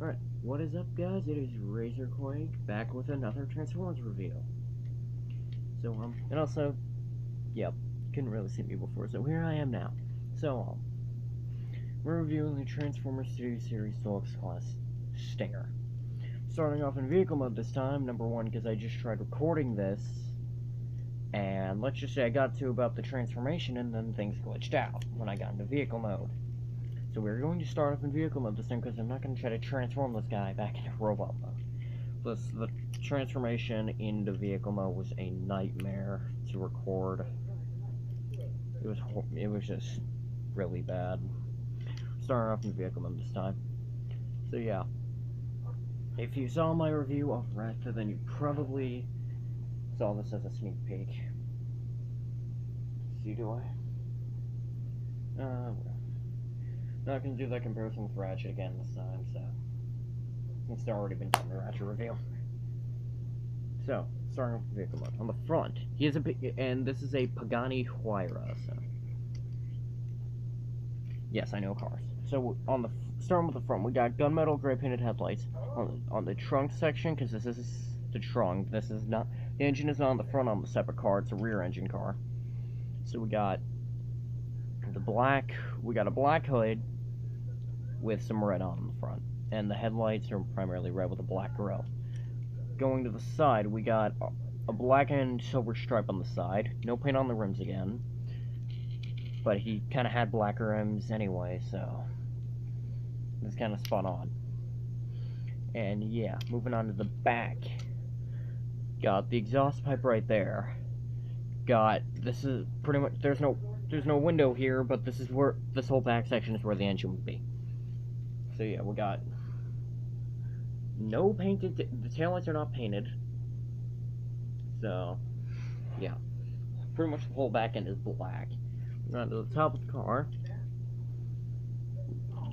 Alright, what is up guys? It is Razorquake back with another Transformers review. So, and also, yep, couldn't really see me before, so here I am now. So, we're reviewing the Transformers Series Deluxe Class Stinger. Starting off in vehicle mode this time, number one, because I just tried recording this, and let's just say I got to about the transformation and then things glitched out when I got into vehicle mode. So we're going to start off in vehicle mode this time because I'm not going to try to transform this guy back into robot mode. Plus, the transformation into vehicle mode was a nightmare to record. It was just really bad. Starting off in vehicle mode this time. So yeah, if you saw my review of Recta, then you probably saw this as a sneak peek. See, do I? Not gonna do that comparison with Ratchet again this time, so it's already been done the Ratchet review. So, starting with vehicle mode. On the front, he has and this is a Pagani Huayra, so yes, I know cars. So starting with the front, we got gunmetal gray painted headlights on the trunk section, because this is the trunk. This is not, the engine is not on the front on the separate car. It's a rear engine car. So we got a black hood with some red on the front, and the headlights are primarily red with a black grill. Going to the side, we got a black and silver stripe on the side. No paint on the rims again, but he kind of had black rims anyway, so it's kind of spot on. And yeah, moving on to the back, got the exhaust pipe right there. This is pretty much, there's no window here, but this is where this whole back section is where the engine would be. So yeah, we got no painted, the taillights are not painted. So yeah, pretty much the whole back end is black. Now to the top of the car,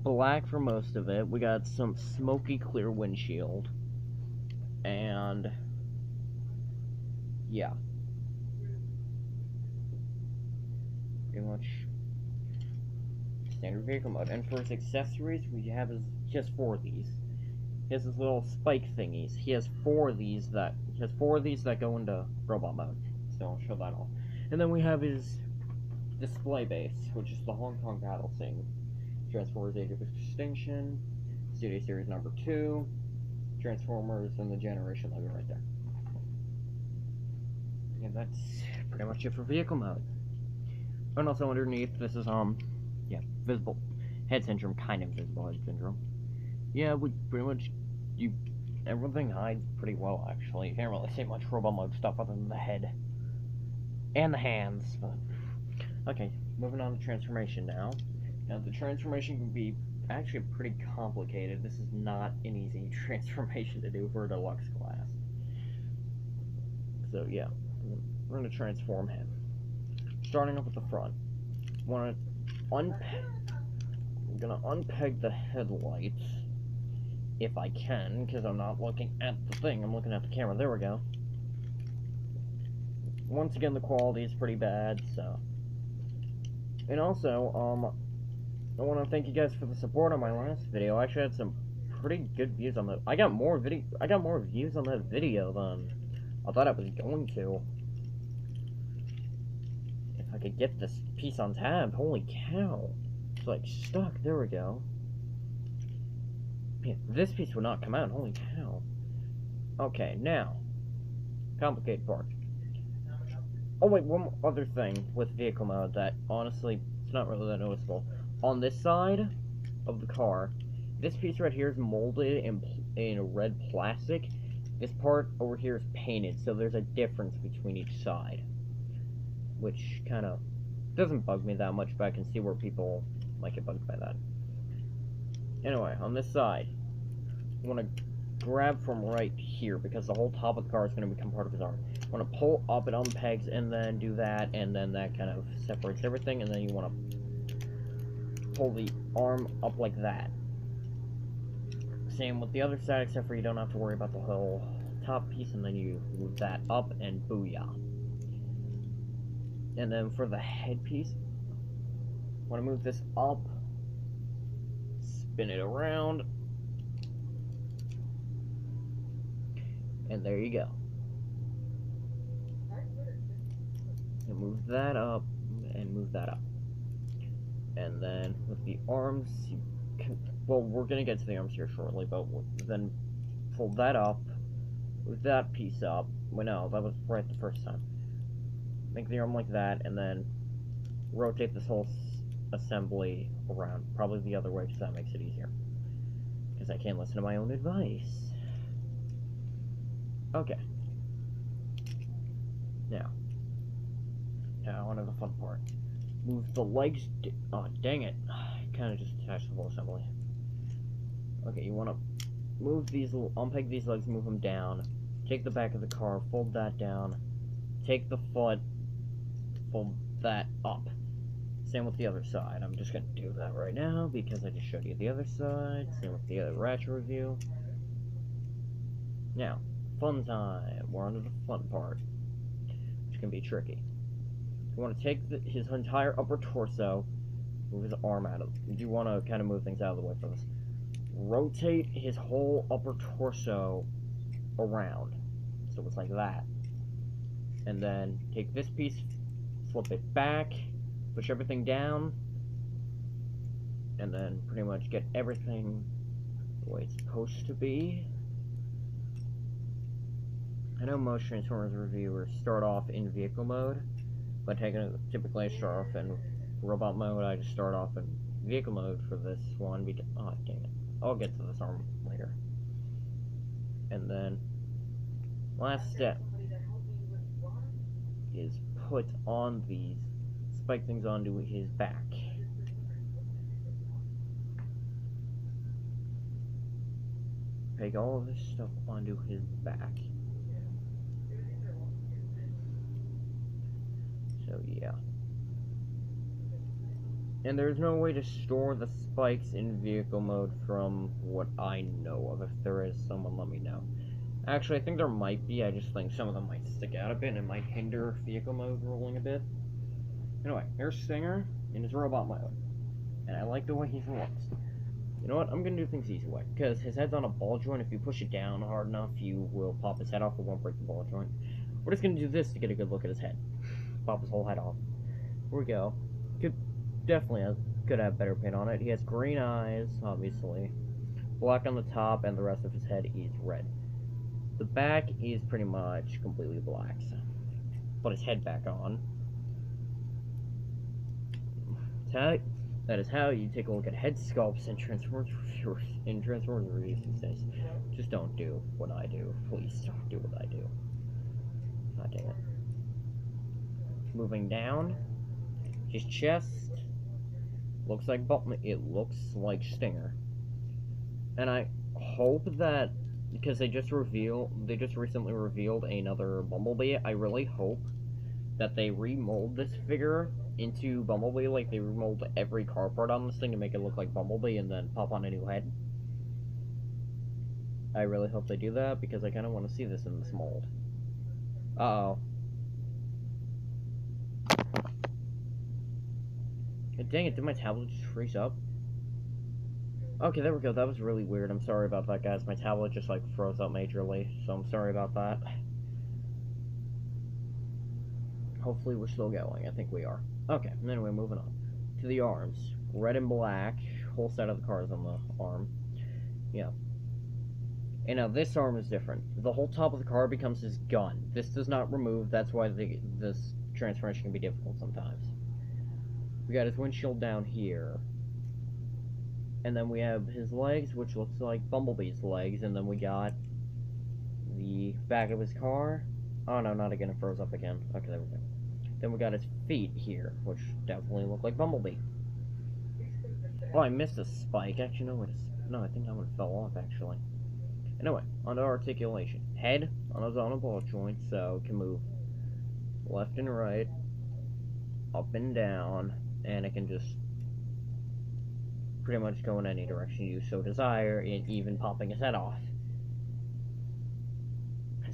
black for most of it. We got some smoky clear windshield, and yeah, pretty much standard vehicle mode. And for his accessories, he has 4 of these. He has his little spike thingies. He has 4 of these that go into robot mode. So I'll show that off. And then we have his display base, which is the Hong Kong battle scene. Transformers Age of Extinction, Studio Series number 2, Transformers, and the Generation logo right there. And that's pretty much it for vehicle mode. And also underneath, this is yeah, visible head syndrome, kind of visible head syndrome. Yeah, we pretty much, everything hides pretty well, actually. You can't really see much robot mode stuff other than the head and the hands, but okay, moving on to transformation now. Now, the transformation can be actually pretty complicated. This is not an easy transformation to do for a deluxe class. So yeah, we're going to transform him. Starting up at the front, I'm going to unpeg the headlights, if I can, because I'm not looking at the thing, I'm looking at the camera. There we go. Once again, the quality is pretty bad, so. And also, I want to thank you guys for the support on my last video. I actually had some pretty good views on that. I got more views on that video than I thought I was going to. If I could get this piece on tab, holy cow. It's like stuck, there we go. Man, this piece would not come out, holy cow. Okay, now, complicated part. Oh wait, one other thing with vehicle mode that, honestly, it's not really that noticeable. On this side of the car, this piece right here is molded in red plastic. This part over here is painted, so there's a difference between each side. Which kind of doesn't bug me that much, but I can see where people might get bugged by that. Anyway, on this side, I want to grab from right here, because the whole top of the car is going to become part of his arm. I want to pull up, it unpegs, and then do that, and then that kind of separates everything, and then you want to pull the arm up like that. Same with the other side, except for you don't have to worry about the whole top piece, and then you move that up, and booyah. And then for the headpiece, I want to move this up, spin it around, And there you go. And move that up, and move that up. And then with the arms, you can, well, we're gonna get to the arms here shortly, but then fold that up, move that piece up. Well, no, that was right the first time. Make the arm like that, and then rotate this whole assembly around. Probably the other way, because that makes it easier. Because I can't listen to my own advice. Okay. Now on to the fun part. Move the legs. Oh, dang it. I kind of just attached the whole assembly. Okay, you want to move these, unpeg these legs, move them down. Take the back of the car, fold that down. Take the foot, fold that up. Same with the other side. I'm just going to do that right now because I just showed you the other side. Same with the other ratchet review. Now, fun time. We're on to the fun part, which can be tricky. You want to take his entire upper torso, move his arm out of it. You want to kind of move things out of the way for this. Rotate his whole upper torso around, so it's like that. And then take this piece, flip it back, push everything down, and then pretty much get everything the way it's supposed to be. I know most Transformers reviewers start off in vehicle mode, but typically I start off in robot mode. I just start off in vehicle mode for this one because, oh dang it, I'll get to this arm later. And then last step is put on these, spike things onto his back. Take all of this stuff onto his back. So yeah. And there's no way to store the spikes in vehicle mode from what I know of. If there is, someone let me know. Actually, I think there might be. I just think some of them might stick out a bit and it might hinder vehicle mode rolling a bit. Anyway, here's Stinger in his robot mode. And I like the way he looks. You know what? I'm going to do things the easy way. Because his head's on a ball joint. If you push it down hard enough, you will pop his head off. It won't break the ball joint. We're just going to do this to get a good look at his head. Pop his whole head off. Here we go. Could have better paint on it. He has green eyes, obviously. Black on the top, and the rest of his head is red. The back is pretty much completely black. So put his head back on. That is how you take a look at head sculpts in Transformers reviews these days. Just don't do what I do. Please don't do what I do. God dang it. Moving down, his chest looks like Stinger, and I hope that because they just recently revealed another Bumblebee. I really hope that they remold this figure into Bumblebee, like they remold every car part on this thing to make it look like Bumblebee, and then pop on a new head. I really hope they do that because I kind of want to see this in this mold. Uh-oh. Dang it, did my tablet just freeze up? Okay, there we go. That was really weird. I'm sorry about that, guys. My tablet just, like, froze up majorly, so I'm sorry about that. Hopefully we're still going. I think we are. Okay, anyway, moving on. To the arms. Red and black. Whole set of the cars on the arm. Yeah. And now this arm is different. The whole top of the car becomes his gun. This does not remove. That's why this transformation can be difficult sometimes. We got his windshield down here. And then we have his legs, which looks like Bumblebee's legs. And then we got the back of his car. Oh no, not again, it froze up again. Okay, there we go. Then we got his feet here, which definitely look like Bumblebee. Oh, I missed a spike. Actually, no, I think that one fell off, actually. Anyway, onto articulation. Head on a ball joint, so it can move left and right, up and down, and it can just pretty much go in any direction you so desire, even popping his head off.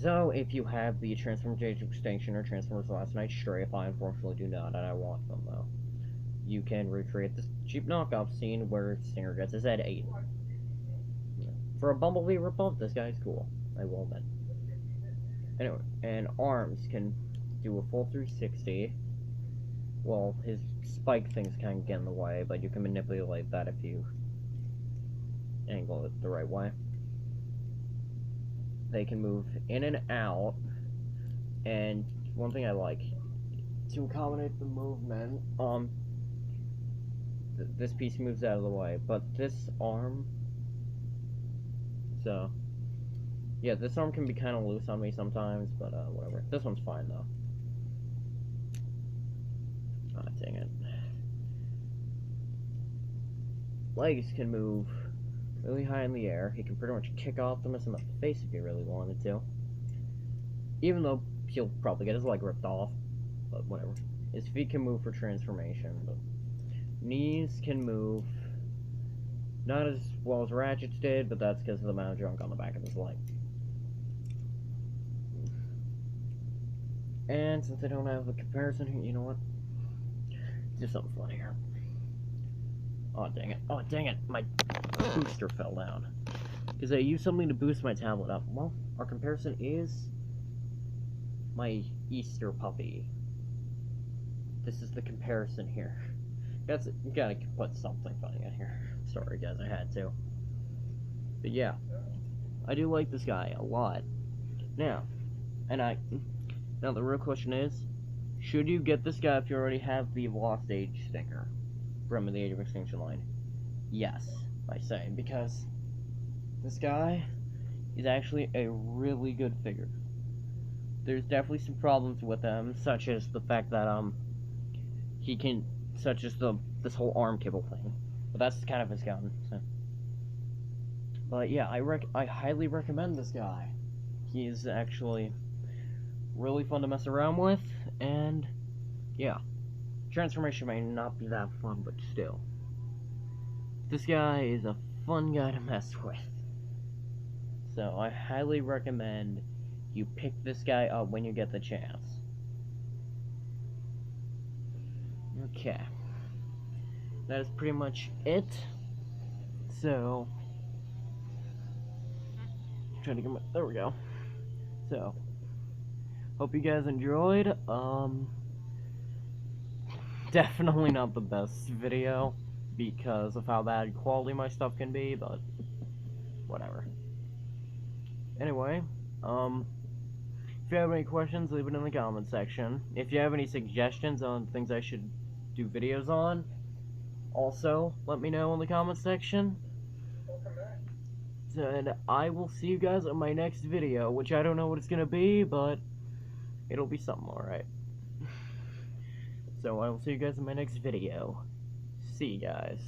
So, if you have the Transformers Age of Extinction or Transformers Last Night Strafe, I unfortunately do not, and I want them, though. You can recreate this cheap knockoff scene where Stinger gets his head eaten. Yeah. For a Bumblebee ripoff, this guy's cool. I will admit. Anyway, and arms can do a full 360. Well, his spike things kind of get in the way, but you can manipulate that if you angle it the right way. They can move in and out, and one thing I like, to accommodate the movement, this piece moves out of the way, but this arm, so, yeah, this arm can be kind of loose on me sometimes, but, whatever. This one's fine, though. Ah, dang it. Legs can move really high in the air. He can pretty much kick Optimus in the face if he really wanted to. Even though he'll probably get his leg ripped off, but whatever. His feet can move for transformation, but knees can move. Not as well as Ratchet's did, but that's because of the amount of junk on the back of his leg. And since I don't have a comparison here, you know what? Do something funny here. Oh, dang it. Oh, dang it. My booster fell down. Because I used something to boost my tablet up. Well, our comparison is my Easter puppy. This is the comparison here. You gotta put something funny in here. Sorry, guys, I had to. But yeah, I do like this guy a lot. Now the real question is, should you get this guy if you already have the Lost Age sticker from the Age of Extinction line? Yes, I say, because this guy is actually a really good figure. There's definitely some problems with him, such as the fact that this whole arm kibble thing. But that's kind of his gun. So. But yeah, I highly recommend this guy. He is actually really fun to mess around with, and yeah, transformation may not be that fun, but still, this guy is a fun guy to mess with. So I highly recommend you pick this guy up when you get the chance. Okay, that is pretty much it. So, trying to get there we go. So, hope you guys enjoyed. Definitely not the best video because of how bad quality my stuff can be, but whatever. Anyway, if you have any questions, leave it in the comment section. If you have any suggestions on things I should do videos on, also let me know in the comment section. And I will see you guys on my next video, which I don't know what it's gonna be, but it'll be something alright. So I will see you guys in my next video. See you guys.